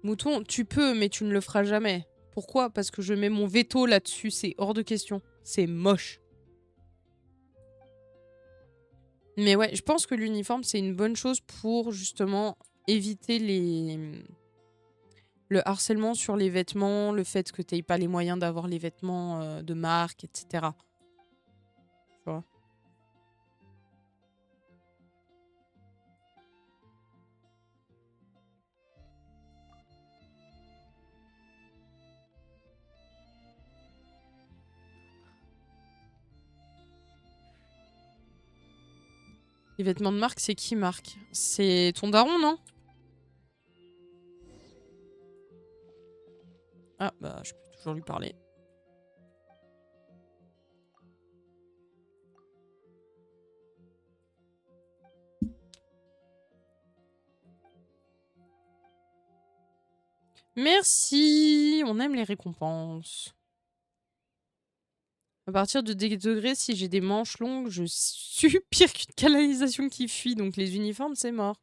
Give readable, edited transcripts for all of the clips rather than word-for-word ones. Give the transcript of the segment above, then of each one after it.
Mouton, tu peux, mais tu ne le feras jamais. Pourquoi? Parce que je mets mon veto là-dessus, c'est hors de question. C'est moche. Mais ouais, je pense que l'uniforme, c'est une bonne chose pour justement éviter le harcèlement sur les vêtements, le fait que tu n'aies pas les moyens d'avoir les vêtements de marque, etc. Tu vois? Les vêtements de marque, c'est qui marque? C'est ton daron, non? Ah, bah, je peux toujours lui parler. Merci! On aime les récompenses. À partir de des degrés, si j'ai des manches longues, je suis pire qu'une canalisation qui fuit, donc les uniformes, c'est mort.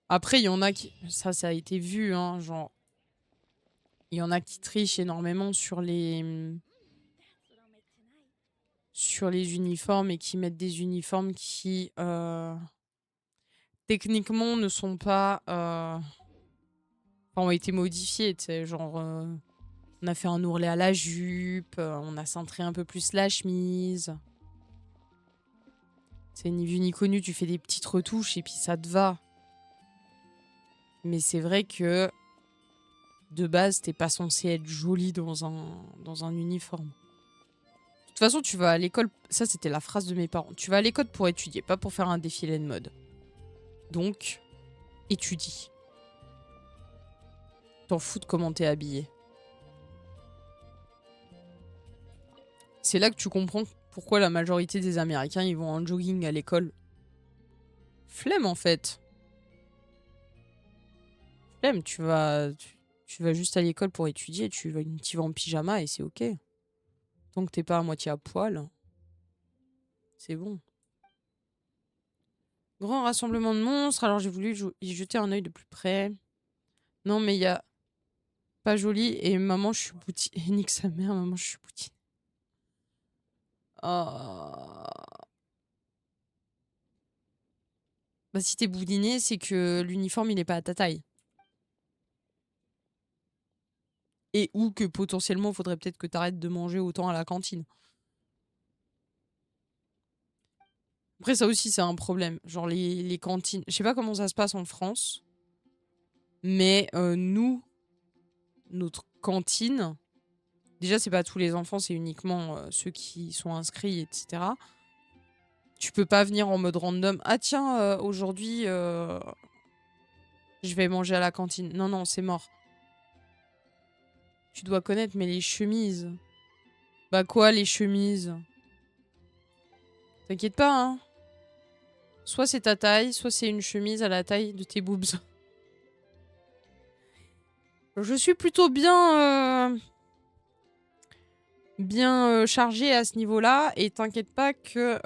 Après, il y en a qui... Ça a été vu, hein, genre... Il y en a qui trichent énormément sur les uniformes et qui mettent des uniformes qui, techniquement, ne sont pas... Enfin, ont été modifiés, tu sais, genre... on a fait un ourlet à la jupe, on a cintré un peu plus la chemise. C'est ni vu ni connu, tu fais des petites retouches et puis ça te va. Mais c'est vrai que de base, t'es pas censé être jolie dans un uniforme. De toute façon, tu vas à l'école... Ça, c'était la phrase de mes parents. Tu vas à l'école pour étudier, pas pour faire un défilé de mode. Donc, étudie. T'en fous de comment t'es habillé. C'est là que tu comprends pourquoi la majorité des Américains, ils vont en jogging à l'école. Flemme, en fait. Flemme, tu vas juste à l'école pour étudier, tu vas en pyjama et c'est ok. Tant que t'es pas à moitié à poil, c'est bon. Grand rassemblement de monstres, alors j'ai voulu y jeter un œil de plus près. Non, mais il y a pas joli et maman, je suis boutie. Et nique sa mère, maman, je suis boutie. Oh. Bah, si t'es boudiné, c'est que l'uniforme, il est pas à ta taille. Et ou que potentiellement, il faudrait peut-être que t'arrêtes de manger autant à la cantine. Après, ça aussi, c'est un problème. Genre, les cantines. Je sais pas comment ça se passe en France. Mais nous, notre cantine. Déjà, c'est pas tous les enfants, c'est uniquement ceux qui sont inscrits, etc. Tu peux pas venir en mode random. Ah tiens, aujourd'hui, je vais manger à la cantine. Non, non, c'est mort. Tu dois connaître, mais les chemises. Bah quoi, les chemises? T'inquiète pas, hein. Soit c'est ta taille, soit c'est une chemise à la taille de tes boobs. Je suis plutôt bien... bien chargée à ce niveau-là. Et t'inquiète pas que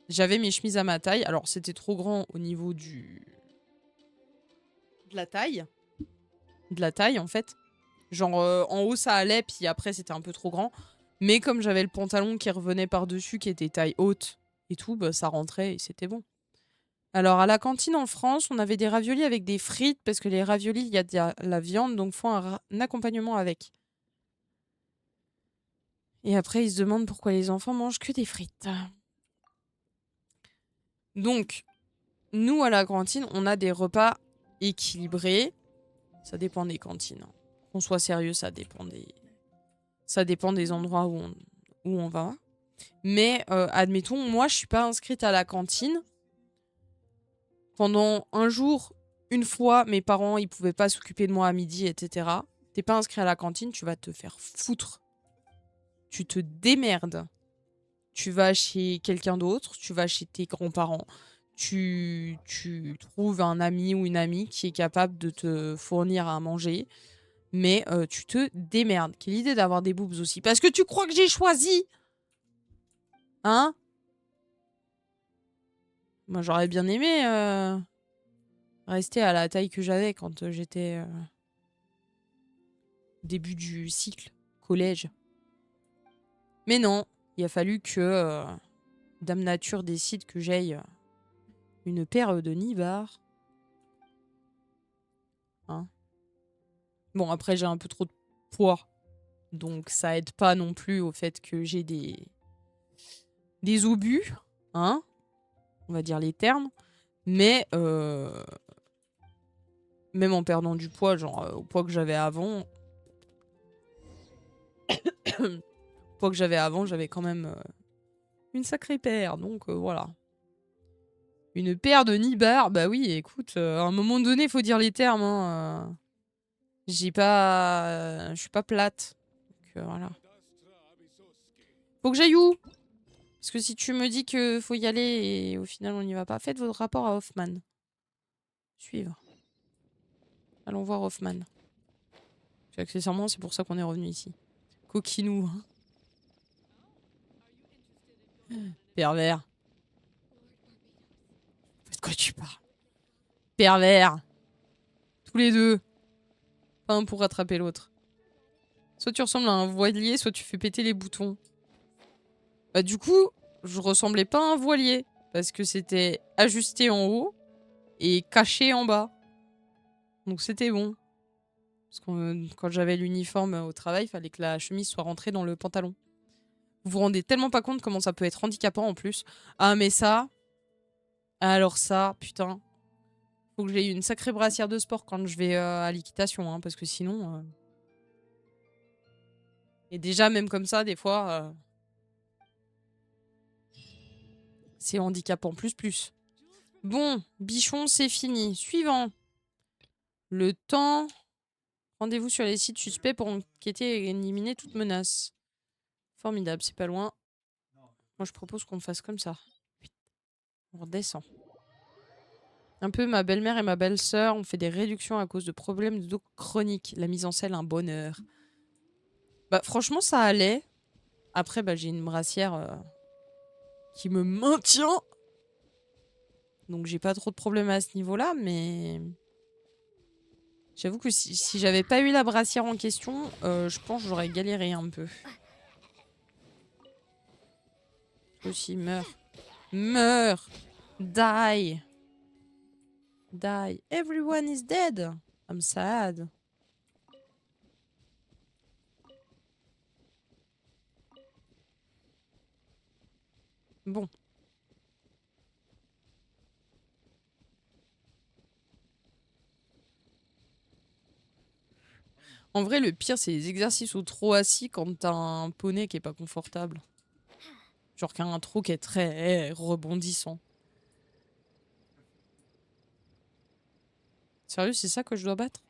j'avais mes chemises à ma taille. Alors, c'était trop grand au niveau de la taille. De la taille, en fait. Genre, en haut, ça allait, puis après, c'était un peu trop grand. Mais comme j'avais le pantalon qui revenait par-dessus, qui était taille haute et tout, bah, ça rentrait et c'était bon. Alors, à la cantine en France, on avait des raviolis avec des frites, parce que les raviolis, il y a de la viande, donc faut un accompagnement avec. Et après, ils se demandent pourquoi les enfants mangent que des frites. Donc, nous, à la cantine, on a des repas équilibrés. Ça dépend des cantines. Qu'on soit sérieux, ça dépend des endroits où on va. Mais admettons, moi, je suis pas inscrite à la cantine. Pendant un jour, une fois, mes parents, ils pouvaient pas s'occuper de moi à midi, etc. T'es pas inscrit à la cantine, tu vas te faire foutre. Tu te démerdes. Tu vas chez quelqu'un d'autre, tu vas chez tes grands-parents. Tu trouves un ami ou une amie qui est capable de te fournir à manger. Mais tu te démerdes. Quelle idée d'avoir des boobs aussi. Parce que tu crois que j'ai choisi? Hein? Moi, j'aurais bien aimé rester à la taille que j'avais quand j'étais début du cycle, collège. Mais non, il a fallu que Dame Nature décide que j'aille une paire de nibards. Hein? Bon, après, j'ai un peu trop de poids. Donc, ça aide pas non plus au fait que j'ai des obus. Hein? On va dire les termes. Mais même en perdant du poids, genre au poids que j'avais avant, j'avais quand même une sacrée paire. Donc voilà. Une paire de nibards, bah oui, écoute, à un moment donné, il faut dire les termes. Hein, j'ai pas, je suis pas plate. Donc voilà. Faut que j'aille où? Parce que si tu me dis que faut y aller et au final on n'y va pas, faites votre rapport à Hoffman. Suivre. Allons voir Hoffman. Accessoirement, c'est pour ça qu'on est revenu ici. Coquinou. Hein. Pervers. De quoi tu parles? Pervers. Tous les deux. Pas un pour rattraper l'autre. Soit tu ressembles à un voilier, soit tu fais péter les boutons. Bah du coup, je ressemblais pas à un voilier. Parce que c'était ajusté en haut et caché en bas. Donc c'était bon. Parce que quand j'avais l'uniforme au travail, il fallait que la chemise soit rentrée dans le pantalon. Vous vous rendez tellement pas compte comment ça peut être handicapant en plus. Ah mais ça... Alors ça, putain. Faut que j'ai une sacrée brassière de sport quand je vais à l'équitation. Hein, parce que sinon... Et déjà, même comme ça, des fois... c'est handicapant plus. Bon, bichon, c'est fini. Suivant. Le temps... Rendez-vous sur les sites suspects pour enquêter et éliminer toute menace. Formidable, c'est pas loin. Moi, je propose qu'on fasse comme ça. On redescend. Un peu, ma belle-mère et ma belle-sœur ont fait des réductions à cause de problèmes de dos chroniques. La mise en selle, un bonheur. Bah, franchement, ça allait. Après, bah, j'ai une brassière qui me maintient. Donc, j'ai pas trop de problèmes à ce niveau-là, mais... J'avoue que si j'avais pas eu la brassière en question, je pense que j'aurais galéré un peu. Aussi, meurs. Meurs! Die! Die. Everyone is dead! I'm sad. Bon. En vrai, le pire, c'est les exercices au trot assis quand t'as un poney qui est pas confortable. Genre qu'il y a un trot qui est très rebondissant. Sérieux, c'est ça que je dois battre?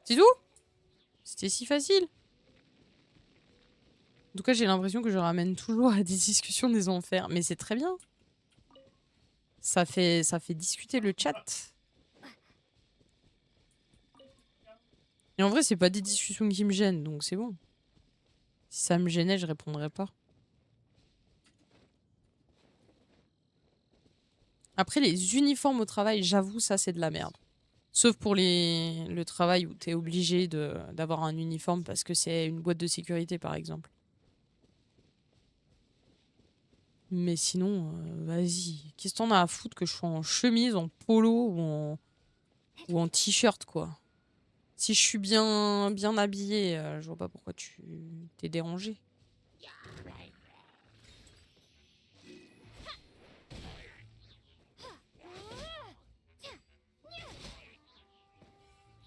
C'est tout? C'était si facile. En tout cas, j'ai l'impression que je ramène toujours à des discussions des enfers. Mais c'est très bien. Ça fait discuter le chat. Et en vrai, c'est pas des discussions qui me gênent, donc c'est bon. Si ça me gênait, je répondrais pas. Après, les uniformes au travail, j'avoue, ça, c'est de la merde. Sauf pour le travail où t'es obligé d'avoir un uniforme parce que c'est une boîte de sécurité, par exemple. Mais sinon, vas-y. Qu'est-ce que t'en as à foutre que je sois en chemise, en polo ou en t-shirt, quoi. Si je suis bien habillée, je vois pas pourquoi tu t'es dérangé.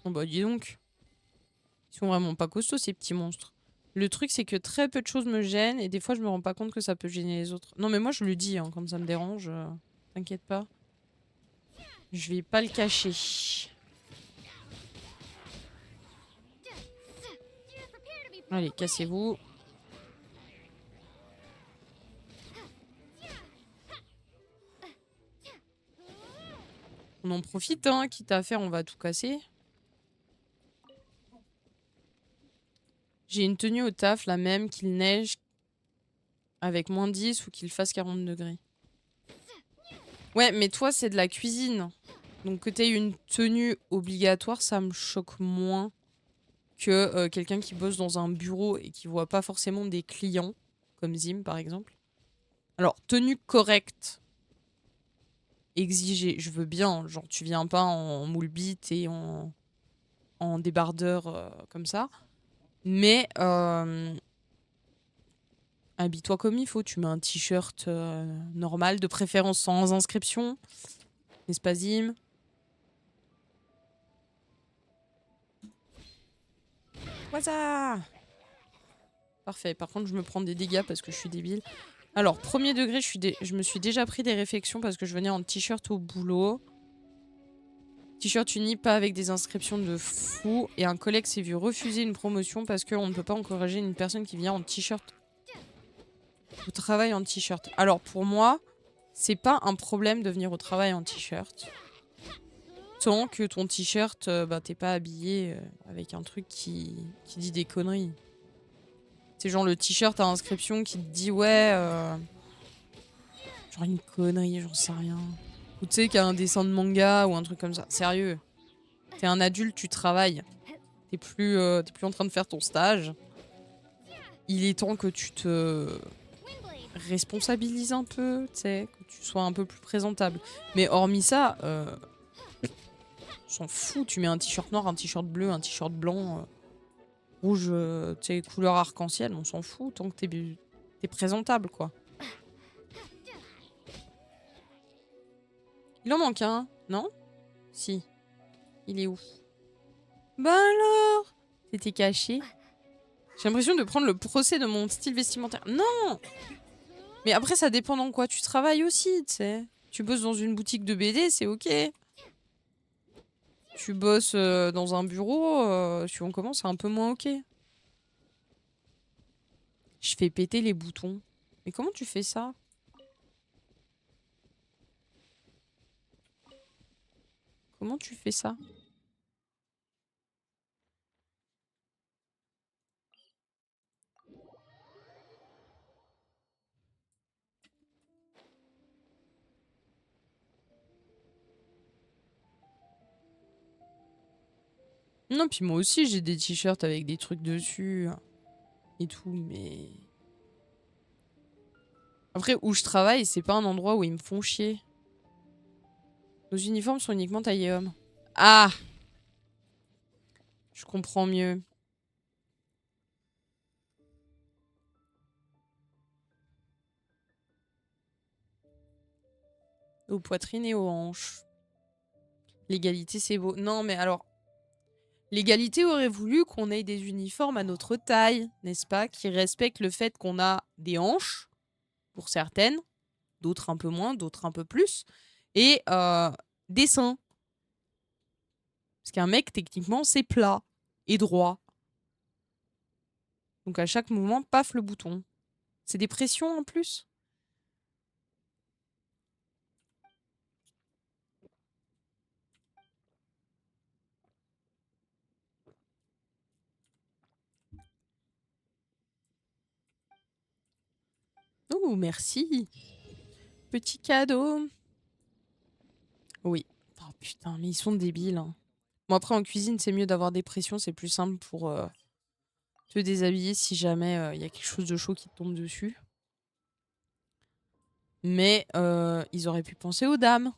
Bon bah dis donc. Ils sont vraiment pas costauds, ces petits monstres. Le truc, c'est que très peu de choses me gênent et des fois, je me rends pas compte que ça peut gêner les autres. Non, mais moi, je le dis, hein, quand ça me dérange. T'inquiète pas. Je vais pas le cacher. Allez, cassez-vous. On en profite, hein, quitte à faire, on va tout casser. J'ai une tenue au taf, la même qu'il neige avec -10 ou qu'il fasse 40 degrés. Ouais, mais toi, c'est de la cuisine. Donc que t'aies une tenue obligatoire, ça me choque moins que quelqu'un qui bosse dans un bureau et qui voit pas forcément des clients, comme Zim par exemple. Alors, tenue correcte, exigée, je veux bien. Genre, tu viens pas en moule bite et en débardeur comme ça. Mais habille-toi comme il faut. Tu mets un t-shirt normal, de préférence sans inscription. N'est-ce pas, Zim? Waza! Parfait. Par contre, je me prends des dégâts parce que je suis débile. Alors, premier degré, je me suis déjà pris des réflexions parce que je venais en t-shirt au boulot. T-shirt uni, pas avec des inscriptions de fou. Et un collègue s'est vu refuser une promotion parce qu'on ne peut pas encourager une personne qui vient en t-shirt au travail en t-shirt. Alors, pour moi, c'est pas un problème de venir au travail en t-shirt. Tant que ton t-shirt, bah, t'es pas habillé avec un truc qui dit des conneries. C'est genre le t-shirt à inscription qui te dit ouais, genre une connerie, j'en sais rien. Ou tu sais qu'il y a un dessin de manga ou un truc comme ça. Sérieux. T'es un adulte, tu travailles. T'es plus en train de faire ton stage. Il est temps que tu te responsabilises un peu, tu sais, que tu sois un peu plus présentable. Mais hormis ça, on s'en fout. Tu mets un t-shirt noir, un t-shirt bleu, un t-shirt blanc, rouge, tu sais, couleur arc-en-ciel, on s'en fout tant que t'es présentable, quoi. Il en manque un, non? Si. Il est où? Bah alors? C'était caché. J'ai l'impression de prendre le procès de mon style vestimentaire. Non! Mais après, ça dépend dans quoi tu travailles aussi, tu sais. Tu bosses dans une boutique de BD, c'est ok. Tu bosses dans un bureau, si on commence, c'est un peu moins ok. Je fais péter les boutons. Mais comment tu fais ça? Comment tu fais ça? Non, puis moi aussi, j'ai des t-shirts avec des trucs dessus et tout, mais... Après, où je travaille, c'est pas un endroit où ils me font chier. Nos uniformes sont uniquement taillés hommes. Ah! Je comprends mieux. Aux poitrines et aux hanches. L'égalité, c'est beau. Non, mais alors... L'égalité aurait voulu qu'on ait des uniformes à notre taille, n'est-ce pas? Qui respectent le fait qu'on a des hanches, pour certaines, d'autres un peu moins, d'autres un peu plus, et des seins. Parce qu'un mec, techniquement, c'est plat et droit. Donc à chaque mouvement, paf le bouton. C'est des pressions en plus. Oh, merci. Petit cadeau. Oui. Oh putain, mais ils sont débiles. Hein. Bon, après, en cuisine, c'est mieux d'avoir des pressions. C'est plus simple pour te déshabiller si jamais il y a quelque chose de chaud qui te tombe dessus. Mais ils auraient pu penser aux dames.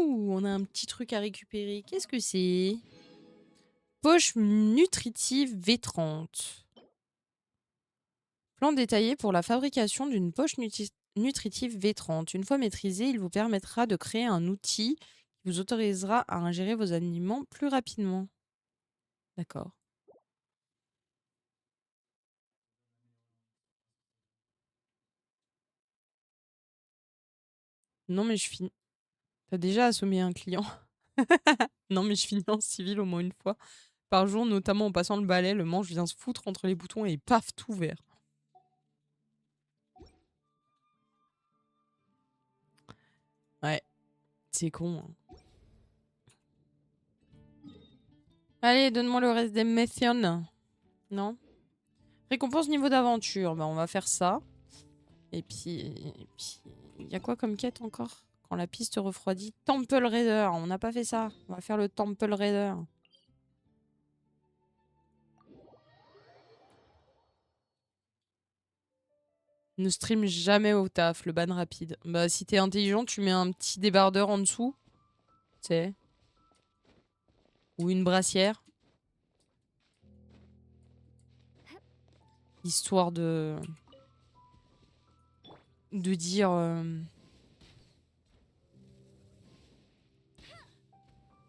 Ouh, on a un petit truc à récupérer. Qu'est-ce que c'est? Poche nutritive V30. Plan détaillé pour la fabrication d'une poche nutritive V30. Une fois maîtrisé, il vous permettra de créer un outil qui vous autorisera à ingérer vos aliments plus rapidement. D'accord. Non, mais je finis. T'as déjà assommé un client? Non, mais je finis en civil au moins une fois par jour, notamment en passant le balai. Le manche vient se foutre entre les boutons et paf, tout vert. Ouais, c'est con. Hein. Allez, donne-moi le reste des missions. Non? Récompense niveau d'aventure. Bah, on va faire ça. Et puis, il y a quoi comme quête encore? Quand la piste refroidit. Temple Raider. On n'a pas fait ça. On va faire le Temple Raider. Ne stream jamais au taf, le ban rapide. Bah, si t'es intelligent, tu mets un petit débardeur en dessous. Tu sais. Ou une brassière. Histoire de dire...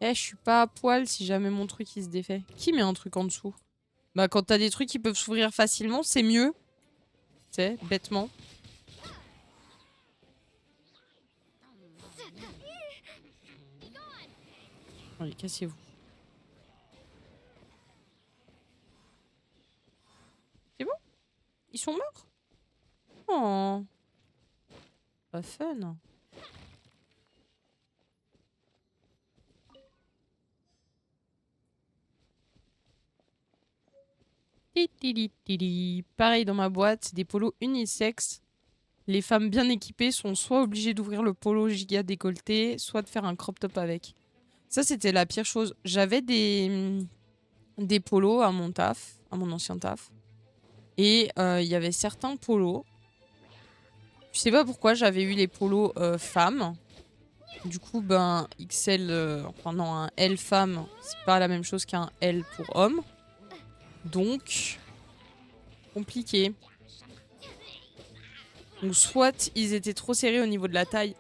Eh, je suis pas à poil si jamais mon truc il se défait. Qui met un truc en dessous? Bah, quand t'as des trucs qui peuvent s'ouvrir facilement, c'est mieux. Tu sais, bêtement. Allez, cassez-vous. C'est bon? Ils sont morts? Oh. Pas fun. Pareil dans ma boîte, c'est des polos unisexes. Les femmes bien équipées sont soit obligées d'ouvrir le polo giga décolleté, soit de faire un crop top avec. Ça, c'était la pire chose. J'avais des polos à mon taf, à mon ancien taf. Et il y avait certains polos. Je sais pas pourquoi j'avais eu les polos femmes. Du coup, ben, XL, enfin non, un L femme, c'est pas la même chose qu'un L pour homme. Donc, compliqué. Donc, soit ils étaient trop serrés au niveau de la taille,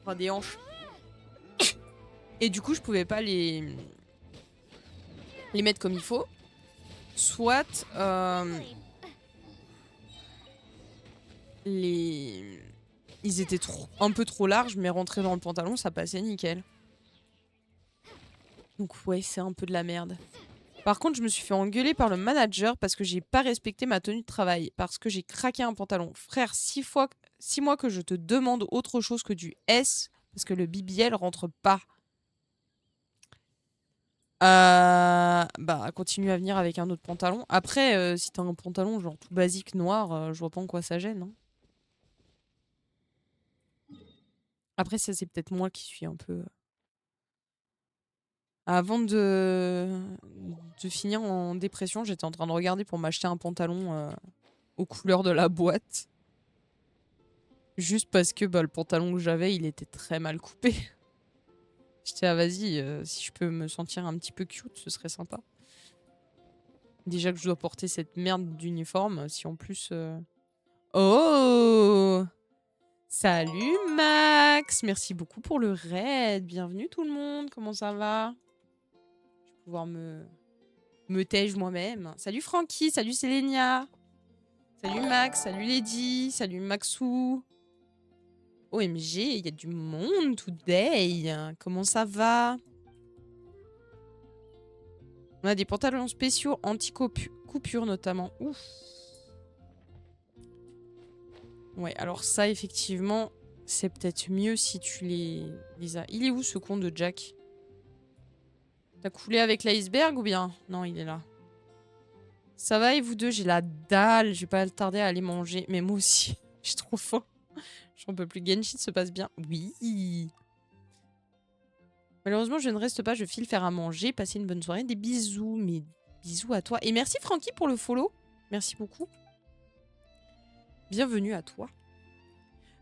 enfin des hanches. Et du coup, je pouvais pas les mettre comme il faut. Soit ils étaient un peu trop larges, mais rentrés dans le pantalon, ça passait nickel. Donc ouais, c'est un peu de la merde. Par contre, je me suis fait engueuler par le manager parce que j'ai pas respecté ma tenue de travail. Parce que j'ai craqué un pantalon. Frère, 6 mois que je te demande autre chose que du S parce que le BBL rentre pas. Bah, continue à venir avec un autre pantalon. Après, si t'as un pantalon genre tout basique noir, je vois pas en quoi ça gêne. Hein. Après, ça, c'est peut-être moi qui suis un peu... Avant de finir en dépression, j'étais en train de regarder pour m'acheter un pantalon aux couleurs de la boîte. Juste parce que bah, le pantalon que j'avais, il était très mal coupé. J'étais, ah vas-y, si je peux me sentir un petit peu cute, ce serait sympa. Déjà que je dois porter cette merde d'uniforme, si en plus... Oh! Salut Max! Merci beaucoup pour le raid. Bienvenue tout le monde, comment ça va? Je vais pouvoir me tège moi-même. Salut Francky, salut Sélénia. Salut Max, salut Lady, salut Maxou. OMG, il y a du monde today. Comment ça va? On a des pantalons spéciaux anti-coupure notamment. Ouf. Ouais, alors ça, effectivement, c'est peut-être mieux si tu les as. Il est où ce con de Jack? T'as coulé avec l'iceberg ou bien? Non, il est là. Ça va et vous deux? J'ai la dalle. Je vais pas tarder à aller manger. Mais moi aussi, j'ai trop faim. J'en peux plus. Genshin se passe bien. Oui. Malheureusement, je ne reste pas. Je file faire à manger. Passez une bonne soirée. Des bisous. Mais bisous à toi. Et merci Francky pour le follow. Merci beaucoup. Bienvenue à toi.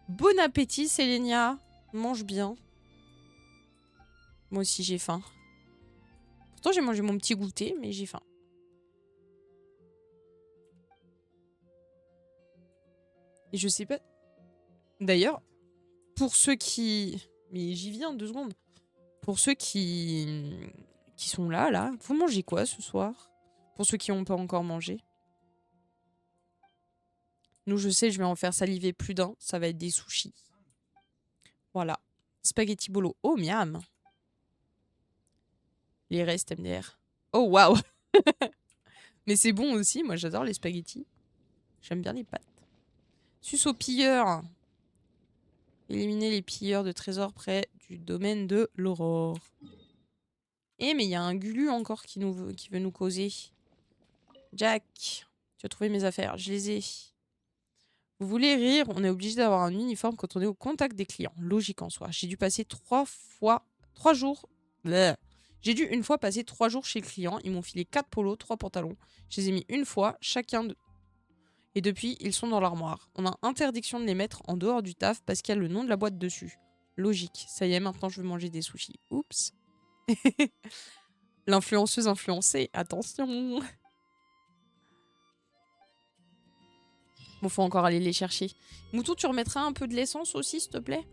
Bon appétit, Sélénia. Mange bien. Moi aussi, j'ai faim. Pourtant, j'ai mangé mon petit goûter, mais j'ai faim. Et je sais pas... D'ailleurs, pour ceux qui... Mais j'y viens 2 secondes. Pour ceux qui sont là, vous mangez quoi ce soir? Pour ceux qui n'ont pas encore mangé. Nous, je sais, je vais en faire saliver plus d'un. Ça va être des sushis. Voilà. Spaghetti bolo. Oh, miam. Les restes MDR. Oh, waouh. Mais c'est bon aussi. Moi, j'adore les spaghettis. J'aime bien les pâtes. Suce aux pilleurs. Éliminer les pilleurs de trésors près du domaine de l'Aurore. Eh, mais il y a un Gulu encore qui veut nous causer. Jack, tu as trouvé mes affaires. Je les ai. Vous voulez rire? On est obligé d'avoir un uniforme quand on est au contact des clients. Logique en soi. J'ai dû passer 3 jours. Bleh. J'ai dû une fois passer 3 jours chez le client. Ils m'ont filé 4 polos, 3 pantalons. Je les ai mis une fois, chacun de... Et depuis, ils sont dans l'armoire. On a interdiction de les mettre en dehors du taf parce qu'il y a le nom de la boîte dessus. Logique. Ça y est, maintenant je veux manger des sushis. Oups. L'influenceuse influencée. Attention. Bon, faut encore aller les chercher. Mouton, tu remettras un peu de l'essence aussi, s'il te plaît?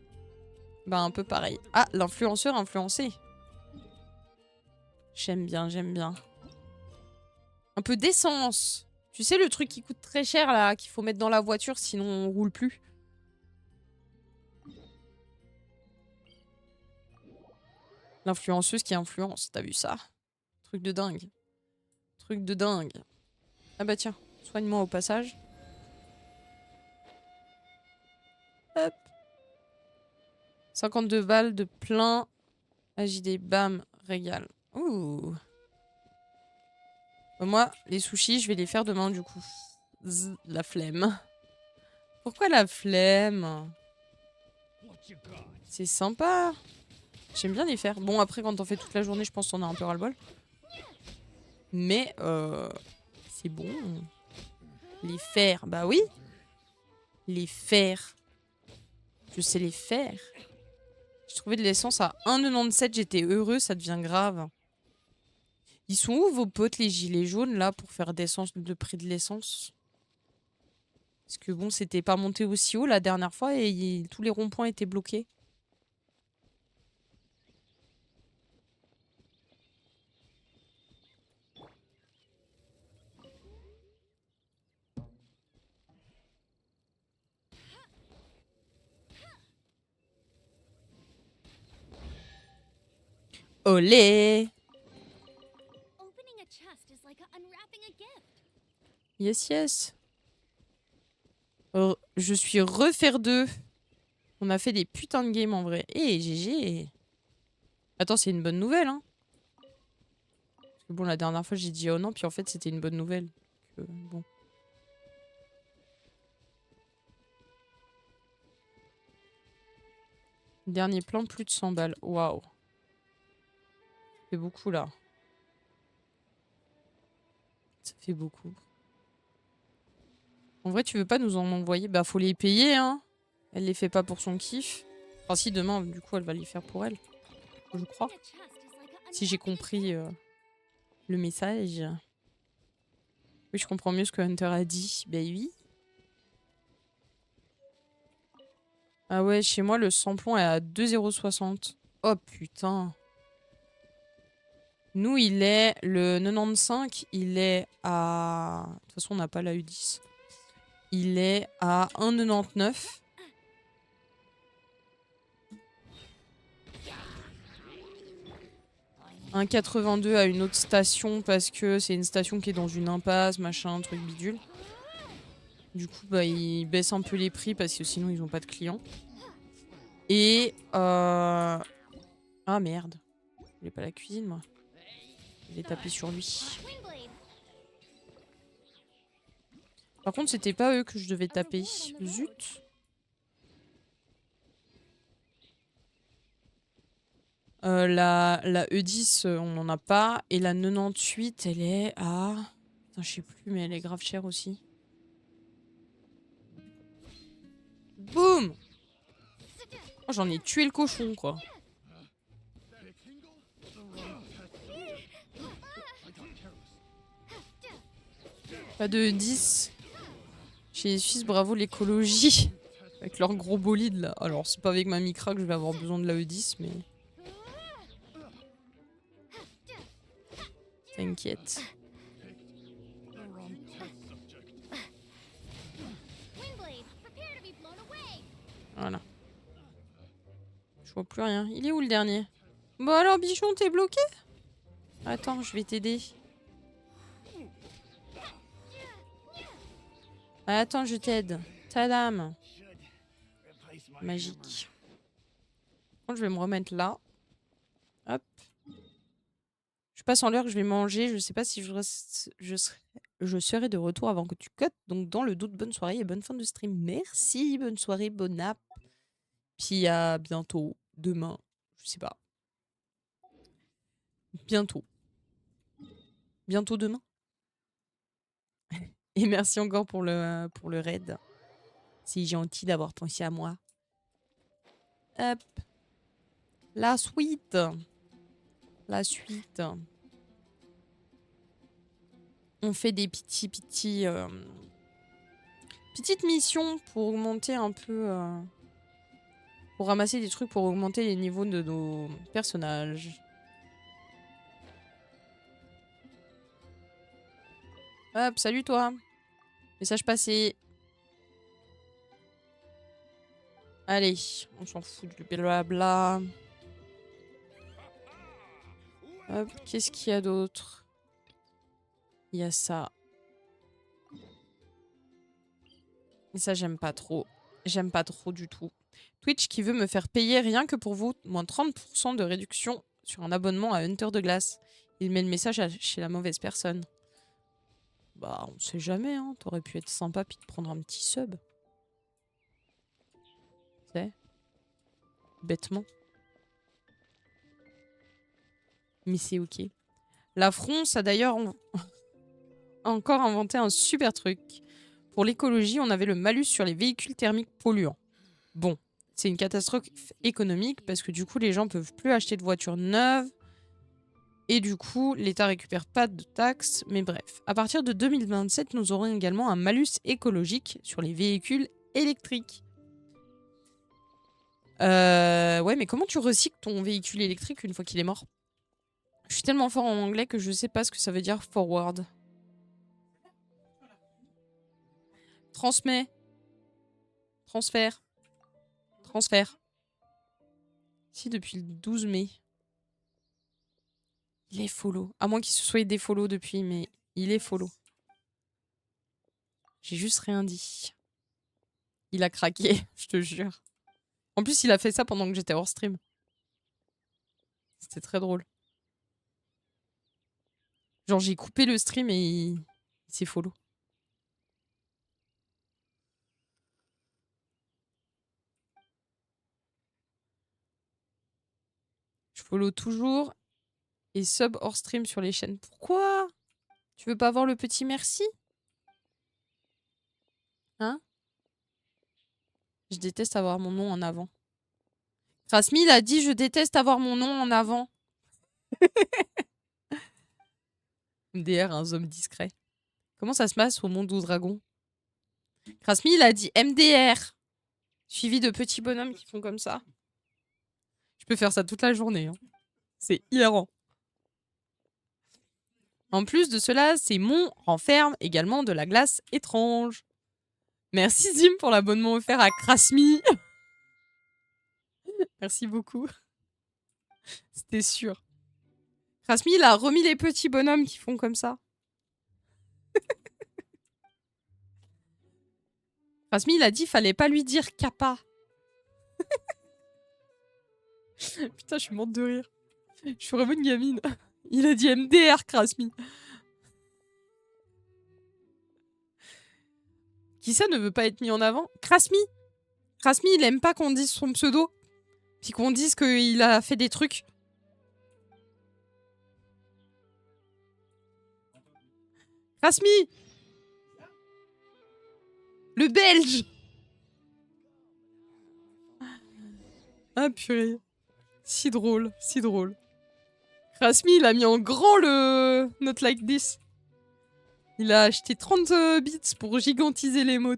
Bah, un peu pareil. Ah, l'influenceur influencé. J'aime bien, j'aime bien. Un peu d'essence. Tu sais, le truc qui coûte très cher, là, qu'il faut mettre dans la voiture, sinon on roule plus. L'influenceuse qui influence, t'as vu ça? Truc de dingue. Truc de dingue. Ah bah tiens, soigne-moi au passage. Hop. 52 balles de plein. AJD, bam, régal. Ouh. Moi, les sushis, je vais les faire demain, du coup. Zzz, la flemme. Pourquoi la flemme? C'est sympa. J'aime bien les faire. Bon, après, quand on fait toute la journée, je pense qu'on a un peu ras-le-bol. Mais, c'est bon. Les faire, bah oui. Les faire. Je sais les faire. J'ai trouvé de l'essence à 1,97. J'étais heureux, ça devient grave. Ils sont où vos potes, les gilets jaunes, là, pour faire descendre le prix de l'essence? Parce que bon, c'était pas monté aussi haut la dernière fois et tous les ronds-points étaient bloqués. Olé! Yes, yes. Je suis refaire 2. On a fait des putains de games en vrai. Eh, GG. Attends, c'est une bonne nouvelle, hein. Parce que bon, la dernière fois, j'ai dit oh non, puis en fait, c'était une bonne nouvelle. Bon. Dernier plan, plus de 100 balles. Waouh. Ça fait beaucoup, là. Ça fait beaucoup. En vrai, tu veux pas nous en envoyer? Bah, faut les payer, hein. Elle les fait pas pour son kiff. Enfin, si, demain, du coup, elle va les faire pour elle. Je crois. Si j'ai compris le message. Oui, je comprends mieux ce que Hunter a dit. Ben oui. Ah ouais, chez moi, le samplon est à 2,60 €. Oh putain. Nous, il est... Le 95, il est à... De toute façon, on n'a pas la U10. Il est à 1,99 €. 1,82 € à une autre station parce que c'est une station qui est dans une impasse, machin, truc bidule. Du coup, bah, ils baissent un peu les prix parce que sinon, ils n'ont pas de clients. Et... Ah merde. Je voulais pas la cuisine, moi. Je vais taper sur lui. Par contre, c'était pas eux que je devais taper. Zut. La E10, on n'en a pas. Et la 98, elle est à... Putain, je sais plus, mais elle est grave chère aussi. Boum! Oh, j'en ai tué le cochon, quoi. Pas de E10. Chez les Suisses, bravo l'écologie. Avec leur gros bolide, là. Alors, c'est pas avec ma Micra que je vais avoir besoin de la E10, mais... T'inquiète. Voilà. vois plus rien. Il est où le dernier? Bon alors, bichon, t'es bloqué? Attends, je vais t'aider. Attends, je t'aide. Tadam. Magique. Bon, je vais me remettre là. Hop. Je passe en l'heure que je vais manger. Je sais pas si je serai de retour avant que tu cotes. Donc, dans le doute, bonne soirée et bonne fin de stream. Merci. Bonne soirée, bonne app. Puis à bientôt. Demain. Je sais pas. Bientôt. Bientôt demain. Et merci encore pour le raid. C'est gentil d'avoir pensé à moi. Hop. La suite. La suite. On fait des petites missions pour augmenter un peu... pour ramasser des trucs pour augmenter les niveaux de nos personnages. Hop, salut toi. Message passé. Allez, on s'en fout du blabla. Hop, qu'est-ce qu'il y a d'autre? Il y a ça. Et ça, j'aime pas trop. J'aime pas trop du tout. Twitch qui veut me faire payer rien que pour vous, moins 30% de réduction sur un abonnement à Hunter de Glace. Il met le message chez la mauvaise personne. Bah, on sait jamais, hein. T'aurais pu être sympa puis te prendre un petit sub. Tu sais? Bêtement. Mais c'est ok. La France a d'ailleurs encore inventé un super truc. Pour l'écologie, on avait le malus sur les véhicules thermiques polluants. Bon, c'est une catastrophe économique parce que du coup, les gens peuvent plus acheter de voitures neuves. Et du coup, l'État récupère pas de taxes. Mais bref, à partir de 2027, nous aurons également un malus écologique sur les véhicules électriques. Ouais, mais comment tu recycles ton véhicule électrique une fois qu'il est mort? Je suis tellement fort en anglais que je sais pas ce que ça veut dire forward. Transmet. Transfert. Transfert. Si, depuis le 12 mai. Il est follow. À moins qu'il se soit défollow depuis, mais il est follow. J'ai juste rien dit. Il a craqué, je te jure. En plus, il a fait ça pendant que j'étais hors stream. C'était très drôle. Genre, j'ai coupé le stream et il s'est follow. Je follow toujours et sub hors stream sur les chaînes. Pourquoi? Tu veux pas voir le petit merci? Hein? Je déteste avoir mon nom en avant. Krasmi, il a dit je déteste avoir mon nom en avant. MDR, un homme discret. Comment ça se passe au monde aux dragons? Krasmi, il a dit MDR. Suivi de petits bonhommes qui font comme ça. Je peux faire ça toute la journée. Hein. C'est hilarant. En plus de cela, ces monts renferment également de la glace étrange. Merci Zim pour l'abonnement offert à Krasmi. Merci beaucoup. C'était sûr. Krasmi, il a remis les petits bonhommes qui font comme ça. Krasmi, il a dit fallait pas lui dire Kappa. Putain, je suis morte de rire. Je suis vraiment une gamine. Il a dit MDR, Krasmi. Qui ça ne veut pas être mis en avant? Krasmi. Krasmi, il aime pas qu'on dise son pseudo. Puis qu'on dise qu'il a fait des trucs. Krasmi. Le belge. Ah purée. Si drôle, si drôle. Krasmi, il a mis en grand le Not Like This. Il a acheté 30 bits pour gigantiser les mots.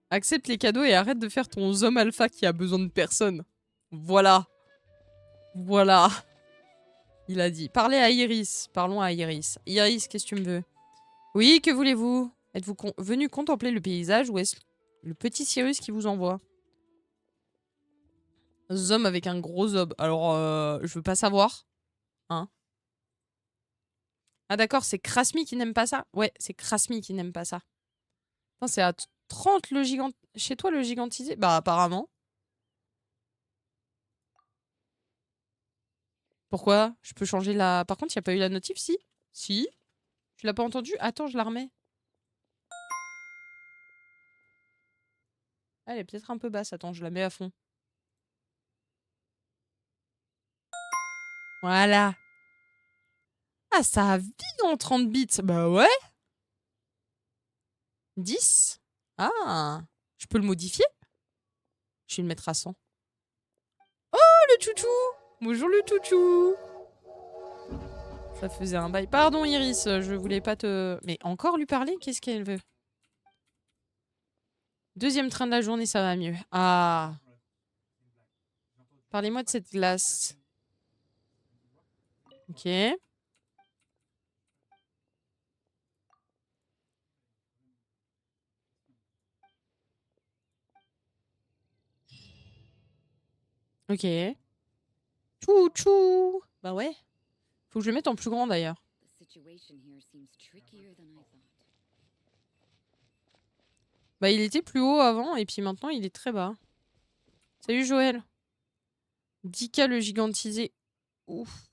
Accepte les cadeaux et arrête de faire ton homme alpha qui a besoin de personne. Voilà. Voilà. Il a dit. Parlez à Iris. Parlons à Iris. Iris, qu'est-ce que tu me veux? Oui, que voulez-vous? Êtes-vous venu contempler le paysage ou est-ce Le petit Cyrus qui vous envoie. Zom avec un gros zob. Alors, je veux pas savoir. Hein. Ah d'accord, c'est Krasmi qui n'aime pas ça? Ouais, c'est Krasmi qui n'aime pas ça. C'est à 30 le gigant... Chez toi, le gigantisé? Bah, apparemment. Pourquoi? Je peux changer la... Par contre, il n'y a pas eu la notif, si? Si? Tu l'as pas entendu? Attends, je la remets. Ah, elle est peut-être un peu basse. Attends, je la mets à fond. Voilà. Ah, ça vit en 30 bits. Bah ouais. 10. Ah. Je peux le modifier? Je vais le mettre à 100. Oh, le chouchou! Bonjour le chouchou! Ça faisait un bail. Pardon Iris, je voulais pas te... Mais encore lui parler? Qu'est-ce qu'elle veut? Deuxième train de la journée, ça va mieux. Ah. Parlez-moi de cette glace. Ok. Ok. Chouchou! Bah ouais. Faut que je le mette en plus grand d'ailleurs. Bah il était plus haut avant et puis maintenant il est très bas. Salut Joël. 10K le gigantisé. Ouf.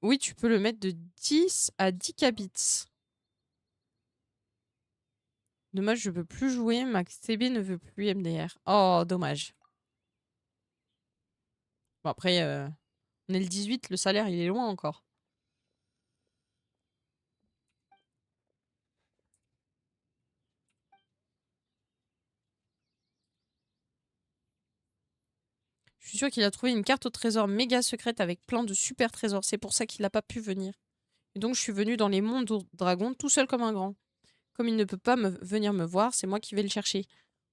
Oui, tu peux le mettre de 10 à 10K bits. Dommage, je peux plus jouer. Max TB ne veut plus MDR. Oh, dommage. Bon après, on est le 18, le salaire il est loin encore. Je suis sûre qu'il a trouvé une carte au trésor méga secrète avec plein de super trésors. C'est pour ça qu'il n'a pas pu venir. Et donc je suis venue dans les mondes dragons tout seul comme un grand. Comme il ne peut pas venir me voir, c'est moi qui vais le chercher.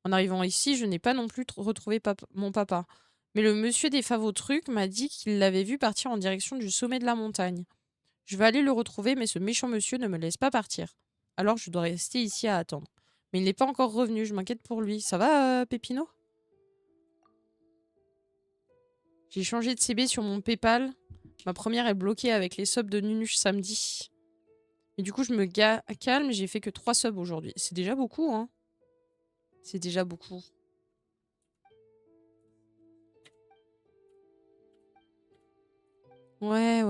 En arrivant ici, je n'ai pas non plus retrouvé mon papa. Mais le monsieur des favotrucs m'a dit qu'il l'avait vu partir en direction du sommet de la montagne. Je vais aller le retrouver, mais ce méchant monsieur ne me laisse pas partir. Alors je dois rester ici à attendre. Mais il n'est pas encore revenu, je m'inquiète pour lui. Ça va, Pépino? J'ai changé de CB sur mon PayPal. Ma première est bloquée avec les subs de Nunuche samedi. Et du coup, je me calme, j'ai fait que 3 subs aujourd'hui. C'est déjà beaucoup, hein. C'est déjà beaucoup. Ouais,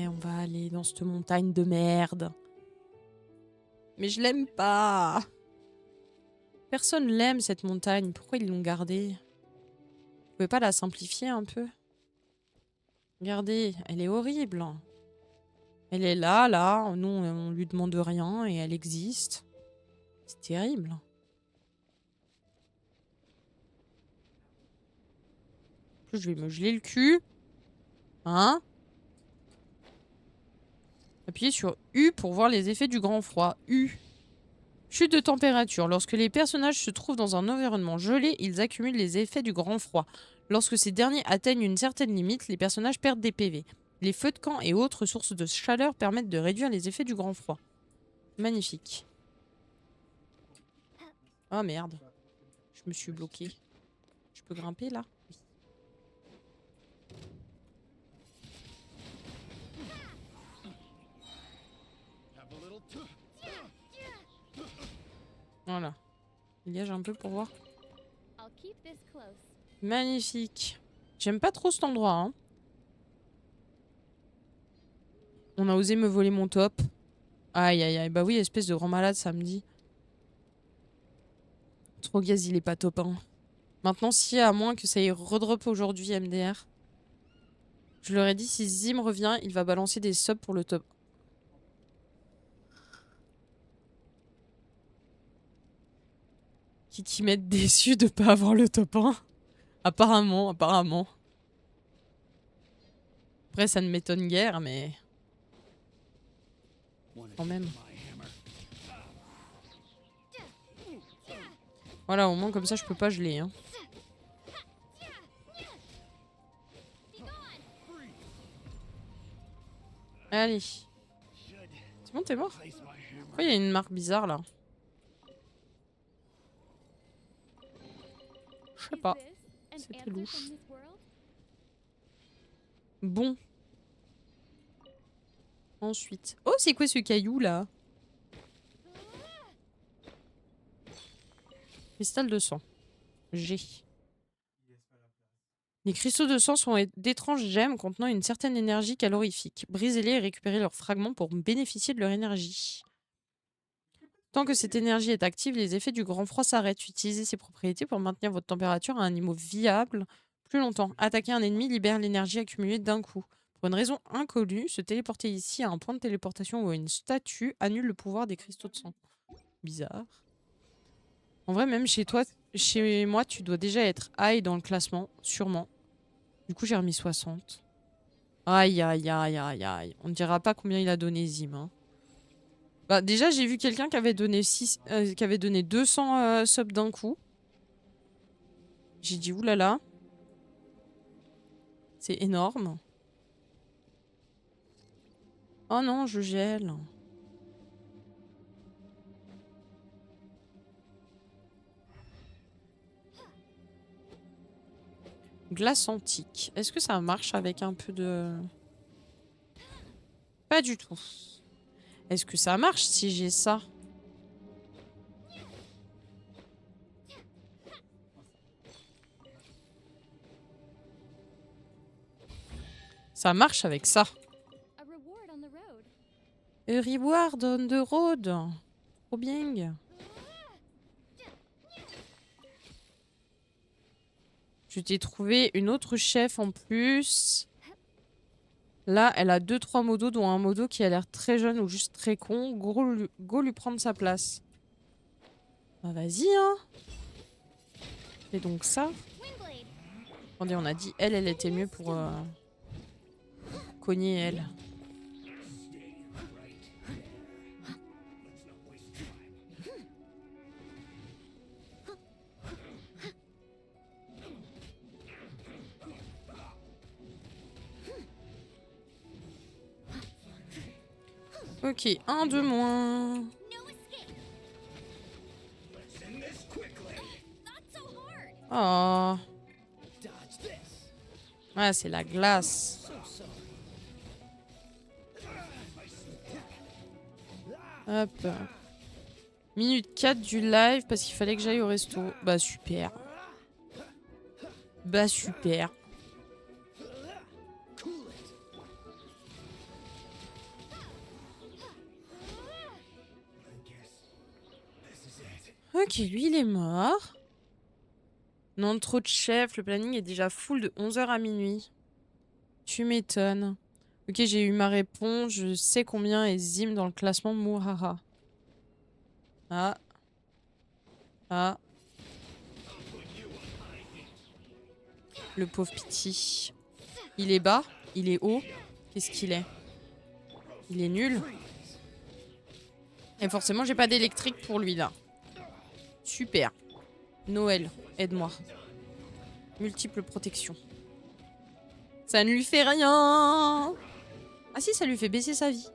on va aller dans cette montagne de merde. Mais je l'aime pas. Personne l'aime, cette montagne. Pourquoi ils l'ont gardée? Vous pouvez pas la simplifier un peu? Regardez, elle est horrible. Elle est là, nous on lui demande rien et elle existe. C'est terrible. En plus, je vais me geler le cul. Hein? Appuyez sur U pour voir les effets du grand froid. U. Chute de température. Lorsque les personnages se trouvent dans un environnement gelé, ils accumulent les effets du grand froid. Lorsque ces derniers atteignent une certaine limite, les personnages perdent des PV. Les feux de camp et autres sources de chaleur permettent de réduire les effets du grand froid. Magnifique. Oh merde. Je me suis bloquée. Je peux grimper là? Oui. Voilà. Dégage un peu pour voir. Magnifique. J'aime pas trop cet endroit. Hein. On a osé me voler mon top. Aïe aïe aïe. Bah oui, espèce de grand malade samedi. Trop gaz, il est pas top. Hein. Maintenant, si à moins que ça ait redrop aujourd'hui MDR. Je leur ai dit si Zim revient, il va balancer des subs pour le top. Qui m'être déçu de pas avoir le top 1. Apparemment. Après, ça ne m'étonne guère, mais... Quand même. Voilà, au moins comme ça, je peux pas geler. Hein. Allez. C'est bon, t'es mort? Pourquoi il y a une marque bizarre, là? sais pas. C'était louche. Bon. Ensuite. Oh, c'est quoi ce caillou là? Cristal de sang. G. Les cristaux de sang sont d'étranges gemmes contenant une certaine énergie calorifique. Brisez-les et récupérez leurs fragments pour bénéficier de leur énergie. Tant que cette énergie est active, les effets du grand froid s'arrêtent. Utilisez ces propriétés pour maintenir votre température à un niveau viable plus longtemps. Attaquer un ennemi libère l'énergie accumulée d'un coup. Pour une raison inconnue, se téléporter ici à un point de téléportation ou à une statue annule le pouvoir des cristaux de sang. Bizarre. En vrai, même chez toi, chez moi, tu dois déjà être high dans le classement, sûrement. Du coup, j'ai remis 60. Aïe, aïe, aïe, aïe, aïe. On ne dira pas combien il a donné Zim. Hein. Bah, déjà, j'ai vu quelqu'un qui avait donné qui avait donné 200 subs d'un coup. J'ai dit, oulala. C'est énorme. Oh non, je gèle. Glace antique. Est-ce que ça marche avec un peu de... Pas du tout. Est-ce que ça marche si j'ai ça? Ça marche avec ça. A reward on the road. Trop bien. Je t'ai trouvé une autre chef en plus. Là, elle a 2-3 modos, dont un modo qui a l'air très jeune ou juste très con. Go lui prendre sa place. Bah vas-y, hein. Fais donc ça. Attendez, on a dit elle était mieux pour cogner elle. Ok, un de moins. Oh. Ouais, c'est la glace. Hop. Minute 4 du live parce qu'il fallait que j'aille au resto. Bah super. Bah super. Ok, lui il est mort. Non, trop de chefs. Le planning est déjà full de 11 h à minuit. Tu m'étonnes. Ok, j'ai eu ma réponse. Je sais combien est Zim dans le classement Mouhaha. Ah. Ah. Le pauvre Pity. Il est bas? Il est haut? Qu'est-ce qu'il est? Il est nul? Et forcément, j'ai pas d'électrique pour lui, là. Super. Noël, aide-moi. Multiple protection. Ça ne lui fait rien. Ah si, ça lui fait baisser sa vie.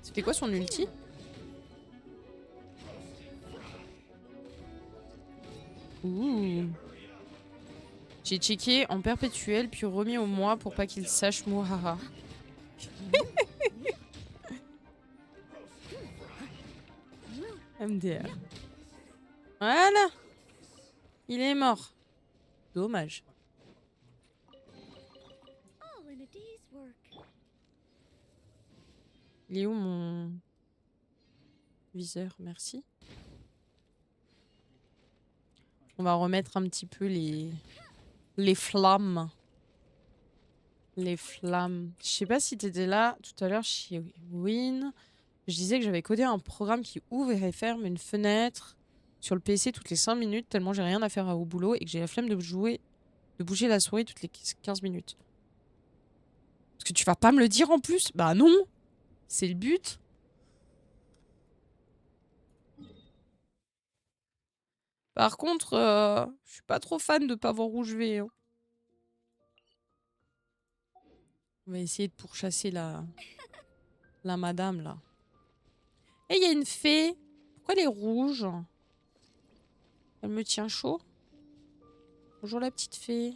C'était quoi son ulti? Ouh. J'ai checké en perpétuel puis remis au mois pour pas qu'il sache Mouhaha. MDR. Voilà. Il est mort. Dommage. Il est où mon viseur? Merci. On va remettre un petit peu les flammes. Les flammes. Je sais pas si t'étais là tout à l'heure chez Win. Je disais que j'avais codé un programme qui ouvre et ferme une fenêtre sur le PC toutes les 5 minutes tellement j'ai rien à faire au boulot et que j'ai la flemme de bouger la souris toutes les 15 minutes. Parce que tu vas pas me le dire en plus? Bah non. C'est le but. Par contre, je suis pas trop fan de pas voir où je vais. Hein. On va essayer de pourchasser la madame là. Et il y a une fée. Pourquoi elle est rouge? Elle me tient chaud. Bonjour la petite fée.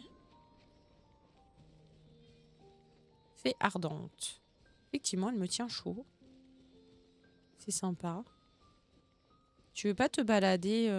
Fée ardente. Effectivement, elle me tient chaud. C'est sympa. Tu veux pas te balader